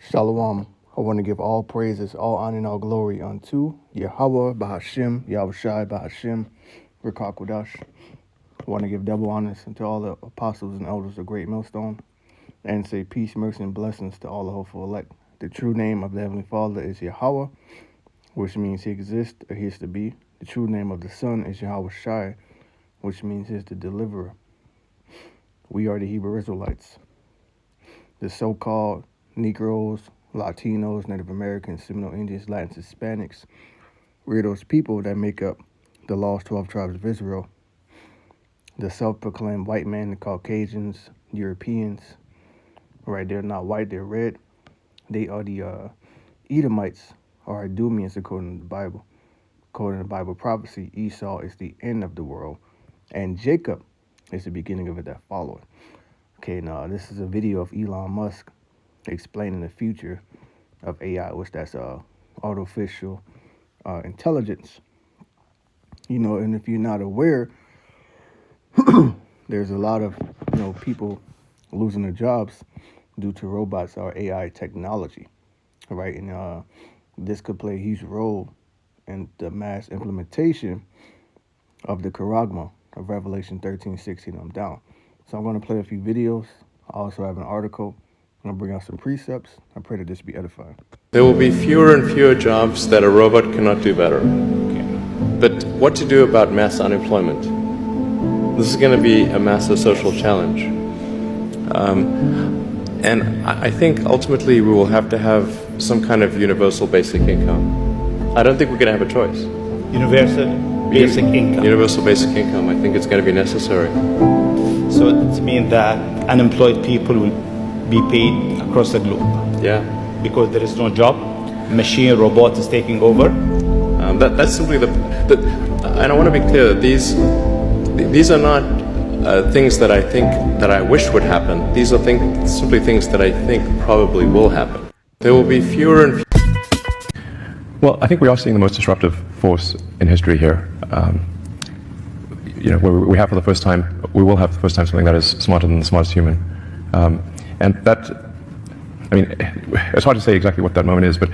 Shalom. I want to give all praises, all honor, and all glory unto Yahweh, Bahashim, Yahushai, Bahashim, Rakakwadash. I want to give double honors unto all the apostles and elders of Great Millstone, and say peace, mercy, and blessings to all the hopeful elect. The true name of the Heavenly Father is Yahweh, which means He exists or He is to be. The true name of the Son is Yahweh Shai, which means He is the deliverer. We are the Hebrew Israelites. The so-called Negroes, Latinos, Native Americans, Seminole Indians, Latins, Hispanics, we're those people that make up the lost 12 tribes of Israel. The self-proclaimed white man, the Caucasians, Europeans, right? They're not white, they're red. They are the Edomites, or Idumeans, according to the Bible. According to the Bible prophecy, Esau is the end of the world, and Jacob is the beginning of it that followed. Okay, now this is a video of Elon Musk explaining the future of AI, which that's artificial intelligence. And if you're not aware, there's a lot of people losing their jobs due to robots or AI technology, right? And this could play a huge role in the mass implementation of the charagma of Revelation 13:16 on down. So I'm going to play a few videos. I also have an article. I'm going to bring out some precepts. I pray that this be edifying. There will be fewer and fewer jobs that a robot cannot do better. But what to do about mass unemployment? This is going to be a massive social challenge. And I think ultimately we will have to have some kind of universal basic income. I don't think we're going to have a choice. Universal basic income. Universal basic income. I think it's going to be necessary. So it means that unemployed people will be paid across the globe. Yeah. Because there is no job, machine, robot is taking over. That's simply and I want to be clear that these are not things that I think that I wish would happen. These are simply things that I think probably will happen. There will be fewer and Well, I think we are seeing the most disruptive force in history here. Where we have for the first time, we will have for the first time something that is smarter than the smartest human. And that, it's hard to say exactly what that moment is, but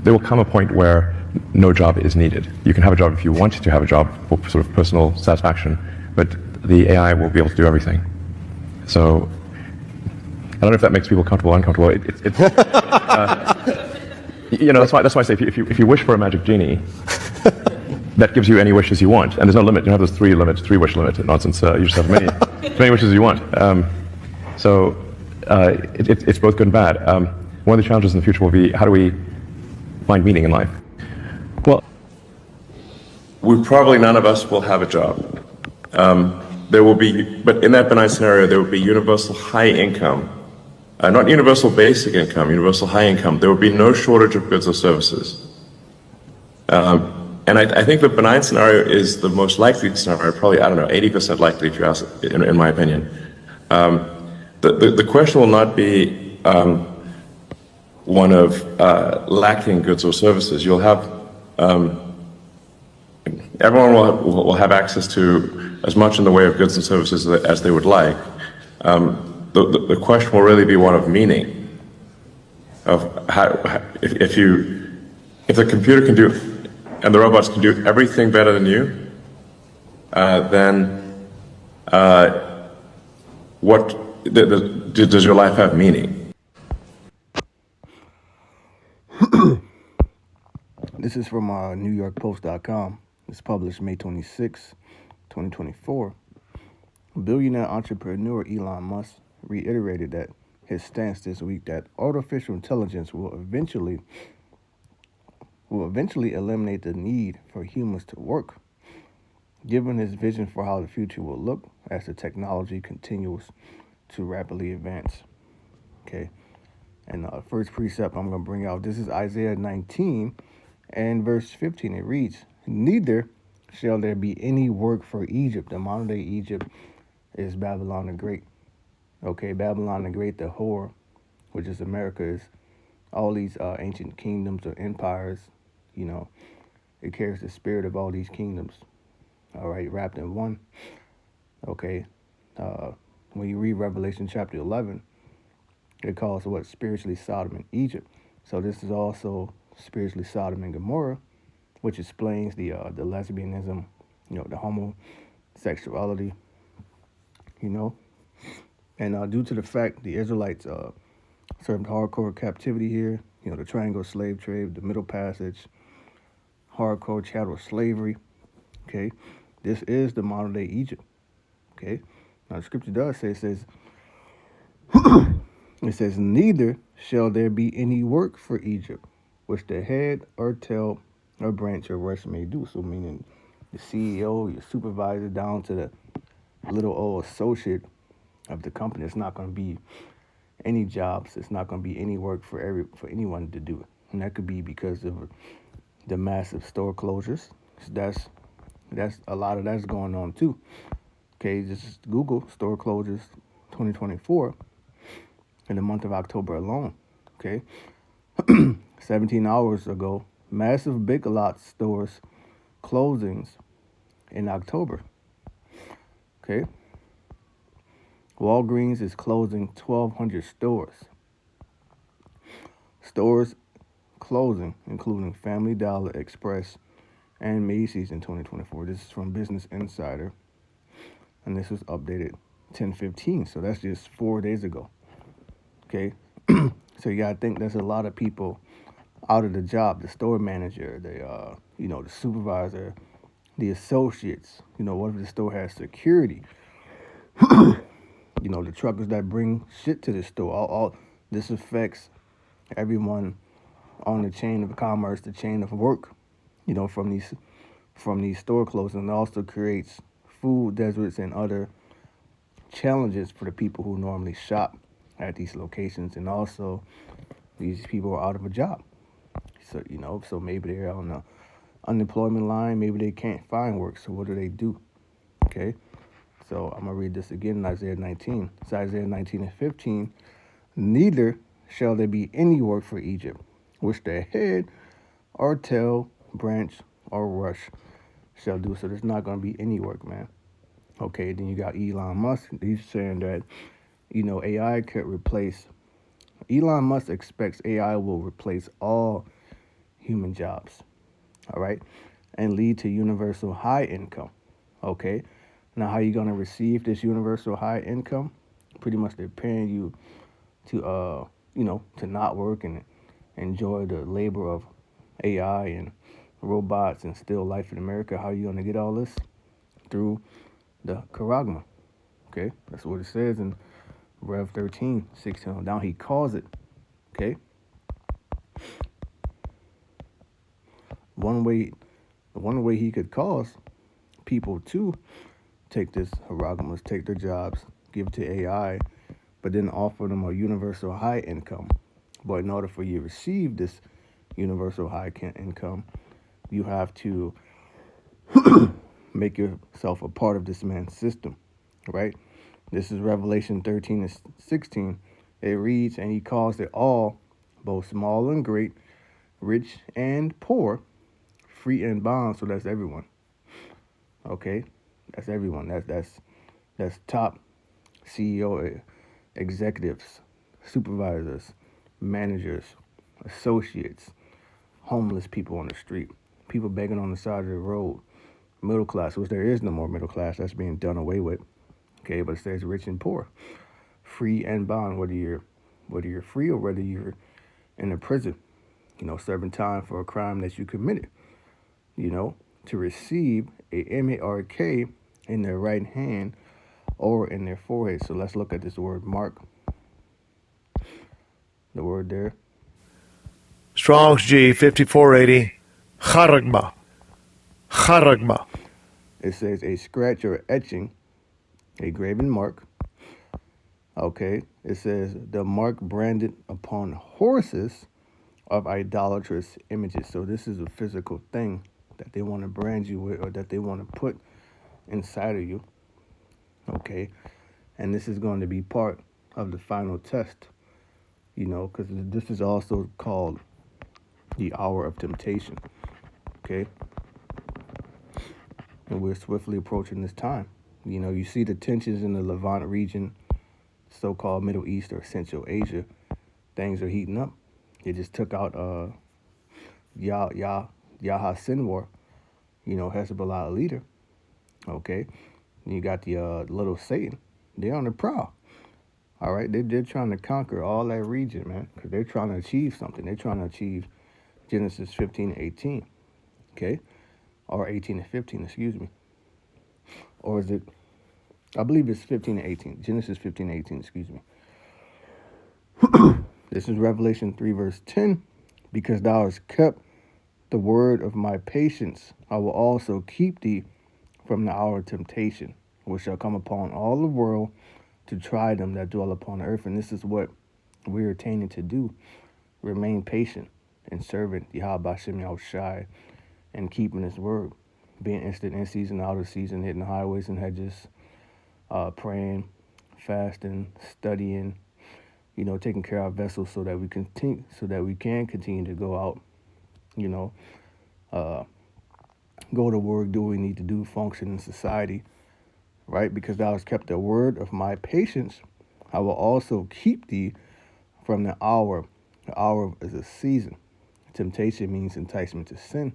there will come a point where no job is needed. You can have a job if you want to have a job for sort of personal satisfaction, but the AI will be able to do everything. So, I don't know if that makes people comfortable or uncomfortable. That's why I say if you wish for a magic genie, that gives you any wishes you want, and there's no limit. You don't have those three wish limit nonsense. You just have as many wishes as you want. It's both good and bad. One of the challenges in the future will be how do we find meaning in life? Well, probably none of us will have a job. There will be, but in that benign scenario, there will be universal high income. Not universal basic income, universal high income. There will be no shortage of goods or services. And I think the benign scenario is the most likely scenario, probably, 80% likely if you ask, in my opinion. The question will not be one of lacking goods or services. You'll have, everyone will have access to as much in the way of goods and services as they would like. The question will really be one of meaning, of how, if the computer can do, and the robots can do everything better than you, then does your life have meaning? This is from NewYorkPost.com. It's published May 26, 2024. Billionaire entrepreneur Elon Musk reiterated that his stance this week that artificial intelligence will eventually eliminate the need for humans to work. Given his vision for how the future will look as the technology continues to rapidly advance. Okay. And first precept I'm going to bring out, this is Isaiah 19 and verse 15. It reads, "Neither shall there be any work for Egypt." The modern day Egypt is Babylon the Great. Okay, Babylon the Great, the whore, which is America, is all these ancient kingdoms or empires. It carries the spirit of all these kingdoms. All right, wrapped in one. Okay, when you read Revelation chapter 11, It calls what? Spiritually Sodom and Egypt. So this is also spiritually Sodom and Gomorrah, which explains the lesbianism, the homosexuality, you know. And due to the fact the Israelites served hardcore captivity here, the Triangle slave trade, the Middle Passage, hardcore chattel slavery, okay, this is the modern day Egypt, okay. Now the scripture does say, it says, neither shall there be any work for Egypt, which the head or tail or branch or rush may do. So meaning the CEO, your supervisor, down to the little old associate of the company. It's not going to be any jobs. It's not going to be any work for anyone to do. And that could be because of the massive store closures. That's a lot of that's going on too. Okay, just Google store closures 2024 in the month of October alone. Okay, 17 hours ago, massive Big Lots stores closings in October. Okay, Walgreens is closing 1,200 stores. Stores closing, including Family Dollar, Express, and Macy's in 2024. This is from Business Insider, and this was updated 10/15. So that's just 4 days ago. Okay, so you gotta think there's a lot of people out of the job. The store manager, the supervisor, the associates. What if the store has security? The truckers that bring shit to the store. All this affects everyone on the chain of commerce, the chain of work. From these store closings. It also creates food deserts and other challenges for the people who normally shop at these locations, and also these people are out of a job. So maybe they're on the unemployment line, maybe they can't find work. So what do? Okay, so I'm gonna read this again in Isaiah 19. It's Isaiah 19:15. Neither shall there be any work for Egypt, which their head or tail, branch or rush shall do. So there's not gonna be any work, man. Okay, then you got Elon Musk. He's saying that AI could replace. Elon Musk expects AI will replace all human jobs, all right, and lead to universal high income. Okay, now how you gonna receive this universal high income? Pretty much they're paying you to to not work and enjoy the labor of AI and robots and still life in America. How you gonna get all this? Through the charagma. Okay, that's what it says in Rev 13:16. Now he calls it. Okay. One way he could cause people to take this charagma, take their jobs, give it to AI, but then offer them a universal high income. But in order for you to receive this universal high income, you have to make yourself a part of this man's system, right? This is Revelation 13:16. It reads, and he calls it all, both small and great, rich and poor, free and bond. So that's everyone. Okay, that's everyone. That's top CEO, executives, supervisors, managers, associates, homeless people on the street, people begging on the side of the road, middle class, which there is no more middle class. That's being done away with. Okay, but it says rich and poor, free and bond. Whether you're free or whether you're in a prison, serving time for a crime that you committed, to receive a mark in their right hand or in their forehead. So let's look at this word mark. The word there. Strong's G 5480. Charagma. Charagma. It says a scratch or etching, a graven mark. Okay. It says the mark branded upon horses of idolatrous images. So this is a physical thing that they want to brand you with, or that they want to put inside of you. Okay. And this is going to be part of the final test, because this is also called the hour of temptation. Okay. And we're swiftly approaching this time. You see the tensions in the Levant region so-called Middle East or Central Asia, things are heating up. They just took out Yahya Sinwar, Hezbollah leader. Okay, and you got the little Satan. They're on the prowl. All right, they're trying to conquer all that region, man, because they're trying to achieve something. They're trying to achieve Genesis 15:18, okay, or 18:15, excuse me, or is it? I believe it's 15:18. Genesis 15:18, excuse me. This is Revelation 3 verse 10. Because thou hast kept the word of my patience, I will also keep thee from the hour of temptation, which shall come upon all the world to try them that dwell upon the earth. And this is what we're attaining to do. Remain patient and servant Yahweh Hashem Yahushai and keeping his word. Being instant in season, out of season, hitting the highways and hedges, praying, fasting, studying, taking care of our vessels so that we can continue to go out, go to work, do what we need to do, function in society, right? Because thou hast kept the word of my patience, I will also keep thee from the hour. The hour is a season. Temptation means enticement to sin.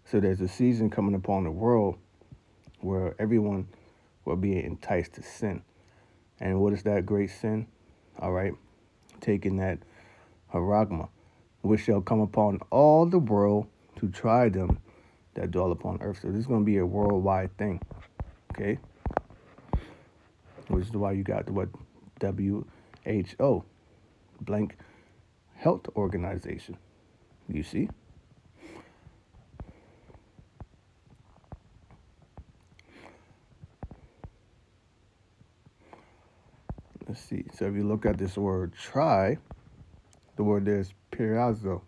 So there's a season coming upon the world where everyone will be enticed to sin. And what is that great sin? All right, taking that haragma, which shall come upon all the world to try them that dwell upon earth. So this is going to be a worldwide thing, okay? Which is why you got what WHO, blank health organization. You see? Let's see. So if you look at this word try, the word there is pirazo.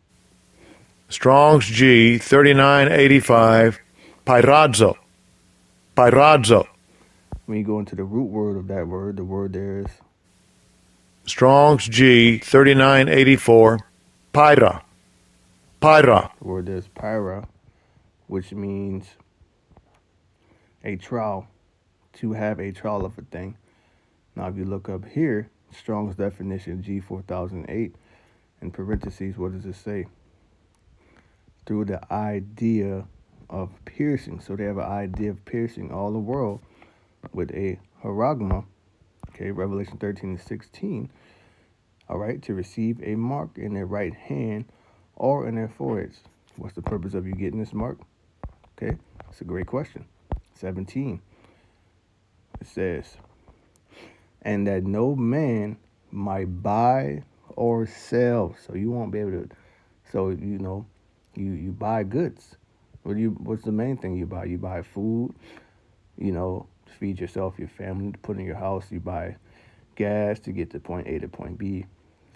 Strong's G 3985. Pyrazzo. Pyrazzo. When you go into the root word of that word, the word there is Strong's G 3984. Pyra. Pyra. the word there is pyra, which means a trial, to have a trial of a thing. Now, if you look up here, Strong's definition, G4008, in parentheses, what does it say? Through the idea of piercing. So they have an idea of piercing all the world with a haragma, okay, Revelation 13:16, all right, to receive a mark in their right hand or in their foreheads. What's the purpose of you getting this mark? Okay, it's a great question. 17, it says, and that no man might buy or sell. So you won't be able to, so you buy goods. What's the main thing you buy? You buy food, to feed yourself, your family, to put in your house. You buy gas to get to point A to point B.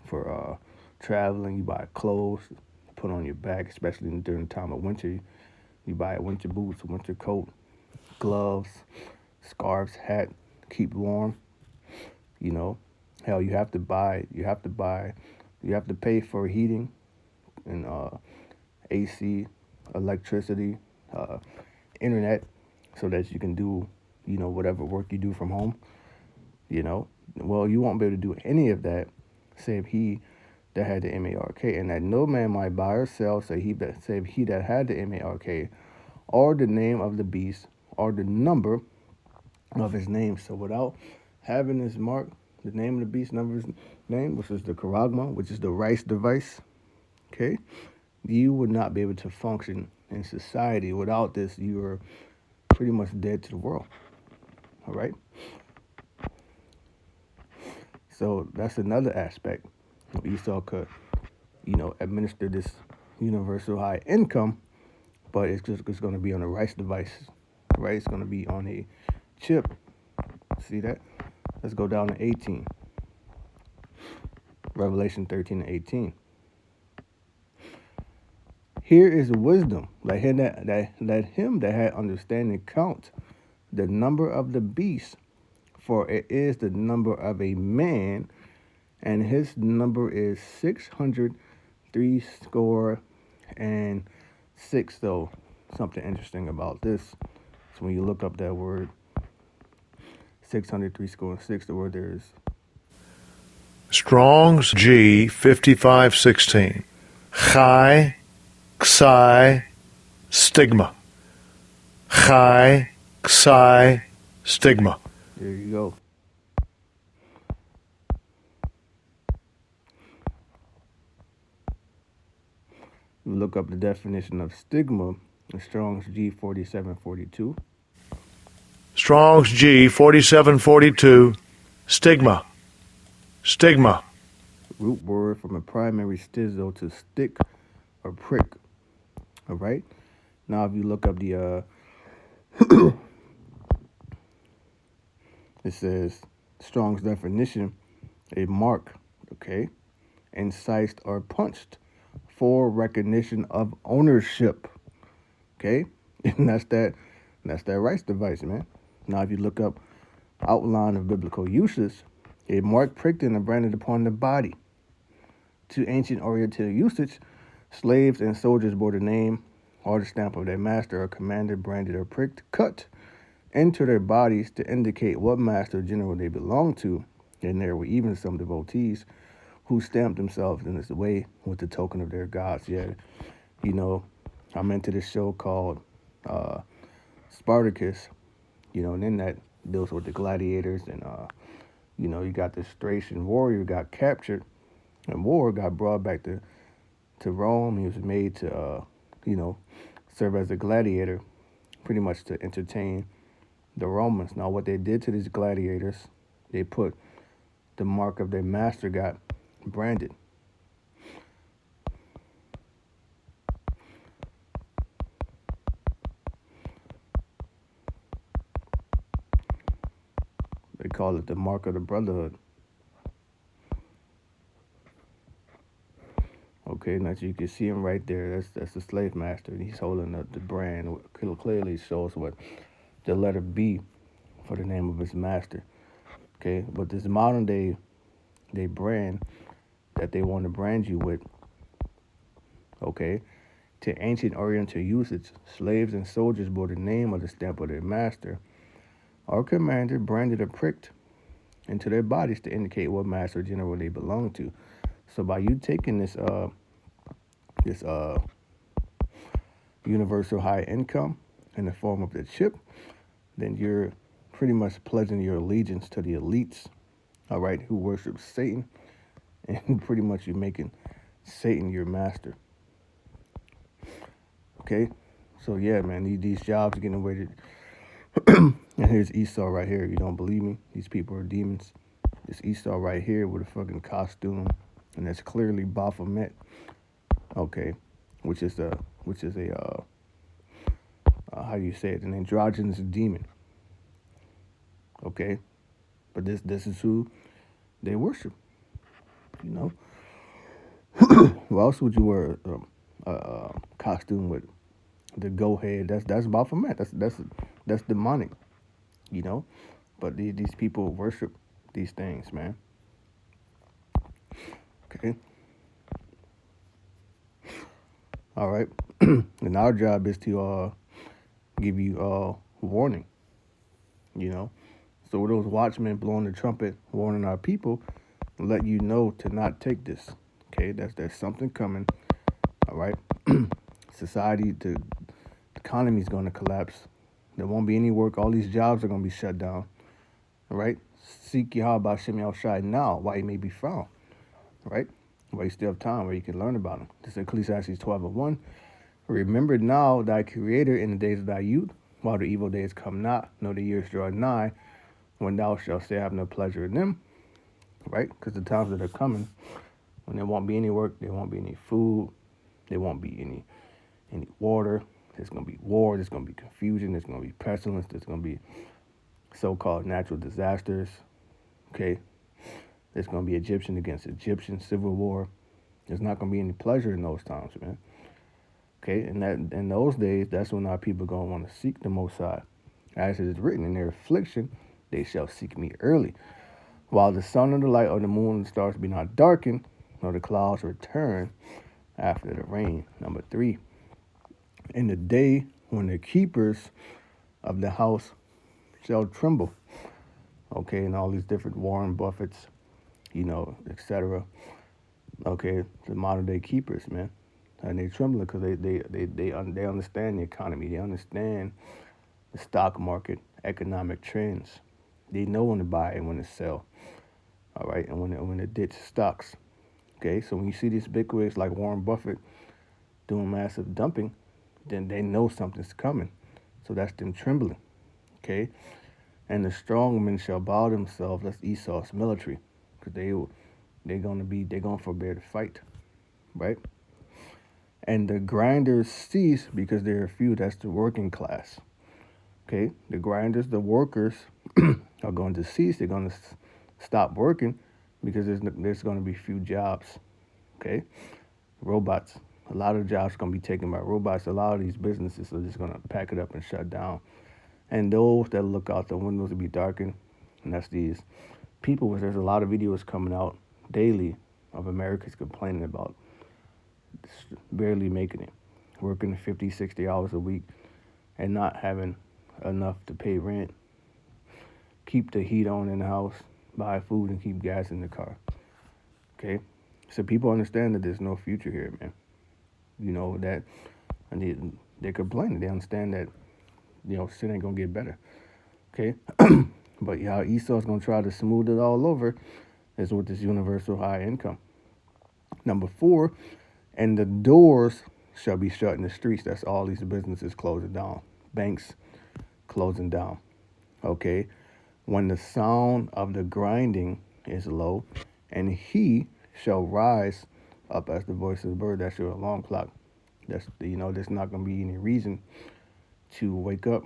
For traveling, you buy clothes to put on your back, especially during the time of winter. You buy winter boots, winter coat, gloves, scarves, hat, keep warm. Hell, you have to pay for heating and AC, electricity, internet, so that you can do, whatever work you do from home. Well, you won't be able to do any of that, save he that had the MARK, and that no man might buy or sell, save he that had the MARK, or the name of the beast, or the number of his name. So without having this mark, the name of the beast, number of his name, which is the charagma, which is the rice device, okay, you would not be able to function in society. Without this, you are pretty much dead to the world. All right. So that's another aspect. Esau could, administer this universal high income, but it's going to be on a rice device, right? It's going to be on a chip. See that? Let's go down to 18. Revelation 13:18. Here is wisdom. Let him that had understanding count the number of the beast, for it is the number of a man, and his number is 666. Though something interesting about this, so when you look up that word 666, the word there is Strong's G 5516. Chi, Xi, stigma. Chi, Xi, stigma. There you go. You look up the definition of stigma in Strong's G 4742. Strong's G 4742. Stigma. Stigma. Root word from a primary stizo to stick or prick. All right. Now, if you look up the, it says Strong's definition, a mark, okay, incised or punched for recognition of ownership, okay, and that's that rights device, man. Now, if you look up outline of biblical uses, a mark pricked and branded upon the body. To ancient Oriental usage, slaves and soldiers bore the name or the stamp of their master or commander, branded or pricked, cut into their bodies to indicate what master or general they belonged to. And there were even some devotees who stamped themselves in this way with the token of their gods. Yeah, you know, I'm into this show called Spartacus, you know, and then that deals with the gladiators and, you know, you got this Thracian warrior got captured and war got brought back to Rome. He was made to, you know, serve as a gladiator, pretty much to entertain the Romans. Now, what they did to these gladiators, they put the mark of their master, got branded. They call it the mark of the brotherhood. Okay, now you can see him right there. That's the slave master, and he's holding up the brand. Clearly shows what the letter B for the name of his master. Okay, but this modern day brand that they want to brand you with, okay, to ancient Oriental usage, slaves and soldiers bore the name or the stamp of their master or commander, branded or pricked into their bodies to indicate what master or general they belong to. So by you taking this universal high income in the form of the chip, then you're pretty much pledging your allegiance to the elites, all right, who worship Satan, and pretty much you're making Satan your master. Okay, so yeah, man, these jobs are getting weighted. And here's Esau right here. You don't believe me? These people are demons. This Esau right here with a fucking costume, and that's clearly Baphomet. Okay, which is a how do you say it? An androgynous demon. Okay, but this is who they worship. You know, who else would you wear a costume with the goat head? That's Baphomet. That's demonic. You know, but these people worship these things, man. Okay. All right. And our job is to give you warning. You know, so those watchmen blowing the trumpet, warning our people, let you know to not take this. Okay, there's something coming. All right, society, the economy is going to collapse. There won't be any work. All these jobs are going to be shut down. All right, seek Yahweh Shem Shai now, while he may be found. All right, while you still have time, where you can learn about him. This is Ecclesiastes 12:1. Remember now thy Creator in the days of thy youth, while the evil days come not, nor the years draw nigh, when thou shalt say, I have no pleasure in them, right? Because the times that are coming, when there won't be any work, there won't be any food, there won't be any water, there's going to be war, there's going to be confusion, there's going to be pestilence, there's going to be so-called natural disasters, okay? There's going to be Egyptian against Egyptian, civil war. There's not going to be any pleasure in those times, man. Okay, and that in those days, that's when our people are going to want to seek the Most High. As it is written, in their affliction, they shall seek me early. While the sun and the light or the moon and the stars be not darkened, nor the clouds return after the rain. Number 3, in the day when the keepers of the house shall tremble. Okay, and all these different Warren Buffetts, etc. Okay, the modern day keepers, man, and they trembling because they understand the economy. They understand the stock market, economic trends. They know when to buy and when to sell. All right, and when to ditch stocks. Okay, so when you see these big wigs like Warren Buffett doing massive dumping, then they know something's coming. So that's them trembling. Okay, and the strong men shall bow themselves. That's Esau's military, because they're gonna forbear to fight, right? And the grinders cease because there are few. That's the working class. Okay, the grinders, the workers, are going to cease. They're going to stop working because there's going to be few jobs. Okay, robots. A lot of jobs are going to be taken by robots. A lot of these businesses are just going to pack it up and shut down. And those that look out the windows will be darkened. And that's these people. There's a lot of videos coming out daily of Americans complaining about barely making it, working 50, 60 hours a week and not having enough to pay rent, keep the heat on in the house, buy food, and keep gas in the car. Okay? So people understand that there's no future here, man. That, and they're complaining. They understand that, shit ain't gonna get better. Okay? But how Esau's gonna try to smooth it all over is with this universal high income. Number 4, and the doors shall be shut in the streets. That's all these businesses closing down. Banks closing down. Okay? When the sound of the grinding is low, and he shall rise up as the voice of the bird. That's your alarm clock. There's not going to be any reason to wake up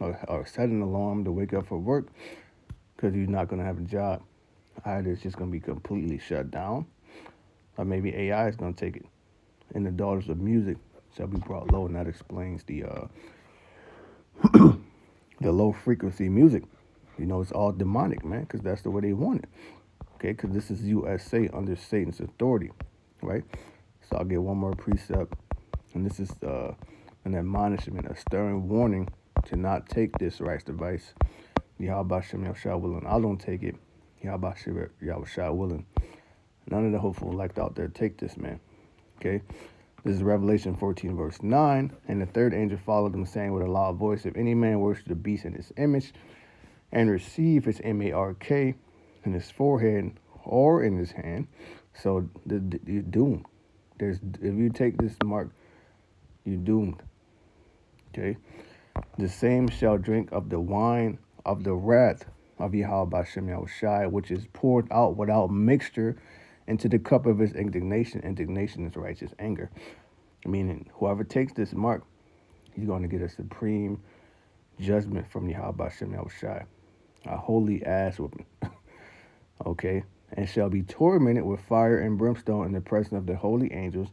or set an alarm to wake up for work, because you're not going to have a job. Either it's just going to be completely shut down, or maybe AI is going to take it. And the daughters of music shall be brought low, and that explains the low frequency music. It's all demonic, man, because that's the way they want it. Okay, because this is USA under Satan's authority, right? So I'll get one more precept, and this is an admonishment, a stern warning to not take this rice device. Yahweh Shem Yahushua willing. I don't take it. Yahweh Shem Yahushua willing. None of the hopeful elect out there take this, man. Okay? This is Revelation 14, verse 9. And the third angel followed them, saying with a loud voice, if any man worship the beast in his image, and receive his mark in his forehead or in his hand, so you're doomed. If you take this mark, you're doomed. Okay? The same shall drink of the wine of the wrath of Yahweh Shem Yahushua, which is poured out without mixture into the cup of his indignation. Indignation is righteous anger. Meaning, whoever takes this mark, he's going to get a supreme judgment from Yahweh Shem Yahushua. A holy ass whooping. Okay? And shall be tormented with fire and brimstone in the presence of the holy angels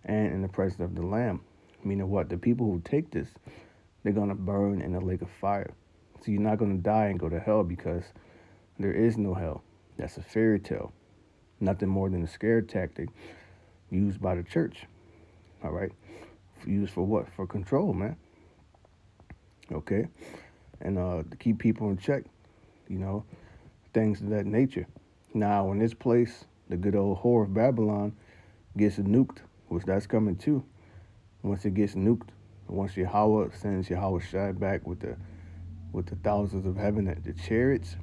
and in the presence of the Lamb. Meaning what? The people who take this, they're going to burn in a lake of fire. So you're not going to die and go to hell, because there is no hell. That's a fairy tale. Nothing more than a scare tactic used by the church. All right? Used for what? For control, man. Okay? And to keep people in check. Things of that nature. Now, when this place, the good old whore of Babylon, gets nuked, which that's coming too. Once it gets nuked, once Yahweh sends Yahweh Shai back with the thousands of heaven, the chariots,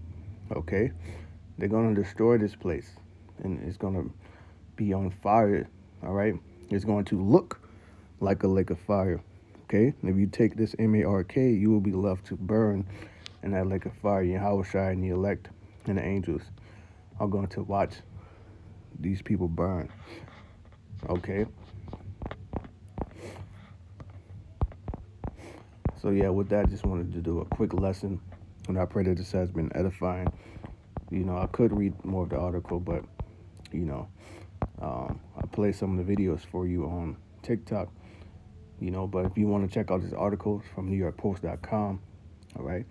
okay, they're gonna destroy this place, and it's gonna be on fire. All right, it's going to look like a lake of fire. Okay, and if you take this mark, you will be left to burn in that lake of fire. Yahweh Shai and the elect and the angels are going to watch these people burn. Okay. So yeah, with that, just wanted to do a quick lesson, and I pray that this has been edifying. I could read more of the article, but I play some of the videos for you on TikTok. But if you want to check out this article from NewYorkPost.com, all right.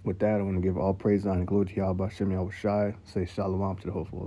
With that, I want to give all praise, honor, and glory to Yahweh Shem Yahushua. Say shalom to the hopeful.